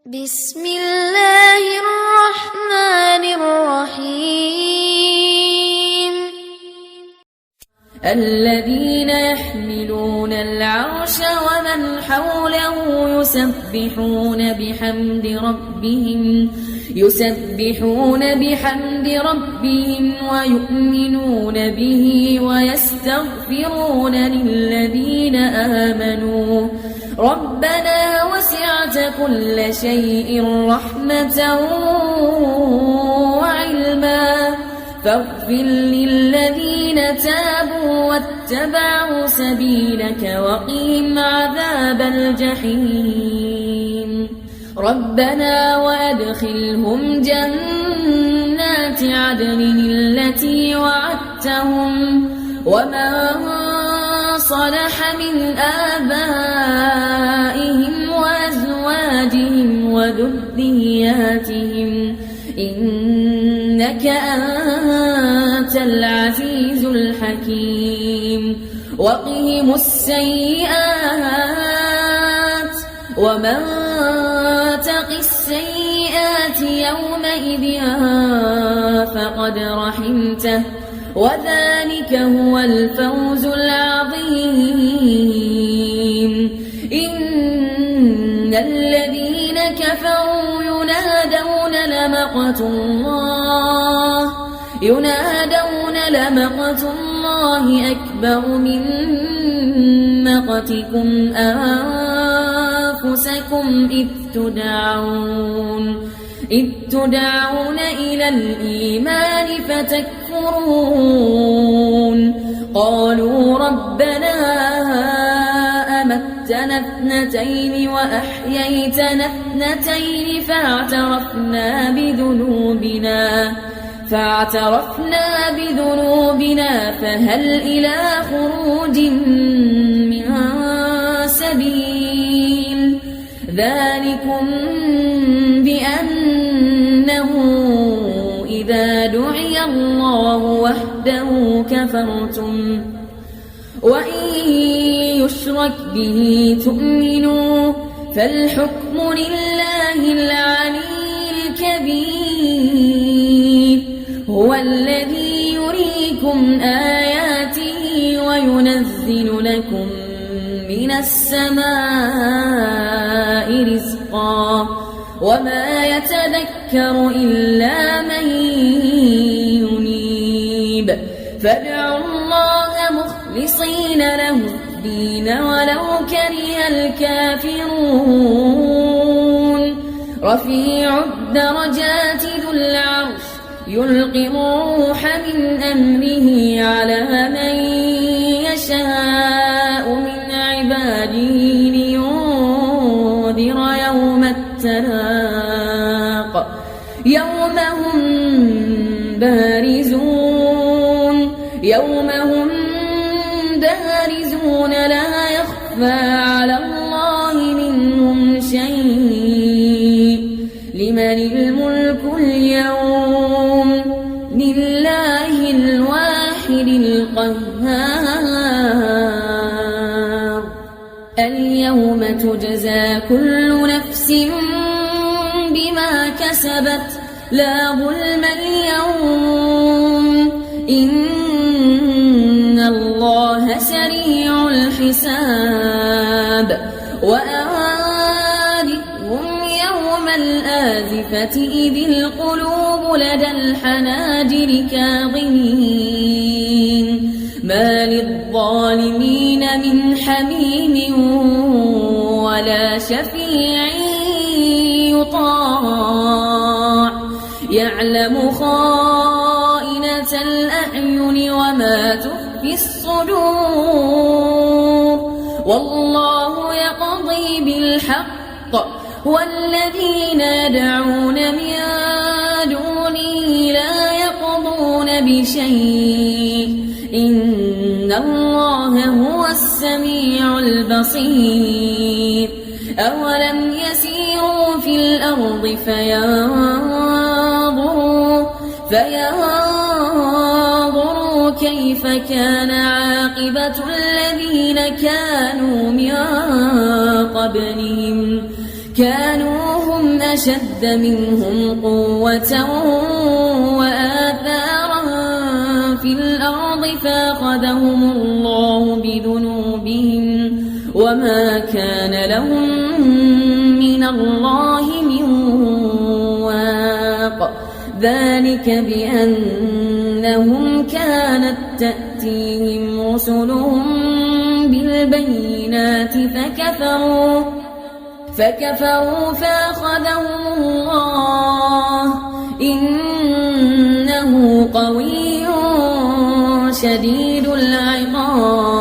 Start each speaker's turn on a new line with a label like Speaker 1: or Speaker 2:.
Speaker 1: بسم الله الرحمن الرحيم.
Speaker 2: الذين يحملون العرش ومن حوله يسبحون بحمد ربهم ويؤمنون به ويستغفرون للذين آمنوا ربنا وسعت كل شيء رحمة وعلما فاغفر للذين تابوا واتبعوا سبيلك وقهم عذاب الجحيم ربنا وأدخلهم جنات عدن التي وعدتهم ومن صلح من آبائهم وأزواجهم وذرياتهم إنك أنت العزيز الحكيم وقهم السيئات ومن تق السيئات يومئذ فقد رحمته وذلك هو الفوز العظيم إن الذين كفروا ينادون لمقت الله أكبر من مقتكم أنفسكم إذ تدعون إلى الإيمان فتكفرون قالوا ربنا أمتنا اثنتين وأحييتنا اثنتين فاعترفنا بذنوبنا فهل إلى خروج من سبيل ذلكم بأنه إذا دعي الله وحده كفرتم وإن يشرك به تؤمنوا فالحكم لله العلي الكبير هو الذي يريكم آياته وينزل لكم من السماء رزقا وما يتذكر إلا من ينيب فادعوا الله مخلصين له الدين ولو كره الكافرون رفيع الدرجات ذو العرش يلقي الروح من أمره على من يشاء من عباده لينذر يوم التلاق يوم هم بارزون لا يخفى على الله منهم شيء لمن الملك اليوم لله الواحد القهار اليوم تجزى كل نفس بما كسبت لا ظلم اليوم إن الله سريع الحساب وأنذرهم يوم الآزفة إذ القلوب لدى الحناجر كاظمين ما للظالمين من حميم ولا شفيع يطاع يعلم خائنة الأعين وما تخفي الصدور والله يقضي بالحق والذين يدعون من دونه لا يقضون بشيء إن الله هو السميع البصير أولم يسيروا في الأرض فينظروا كيف كان عاقبة الذين كانوا من قبلهم كانوا كانوا أشد منهم قوة وآثارا في الأرض فأخذهم الله بذنوبهم وما كان لهم من الله من واق ذلك بأنهم كانت تأتيهم رسلهم بالبينات فكفروا فأخذهم الله إنه قوي شديد العقاب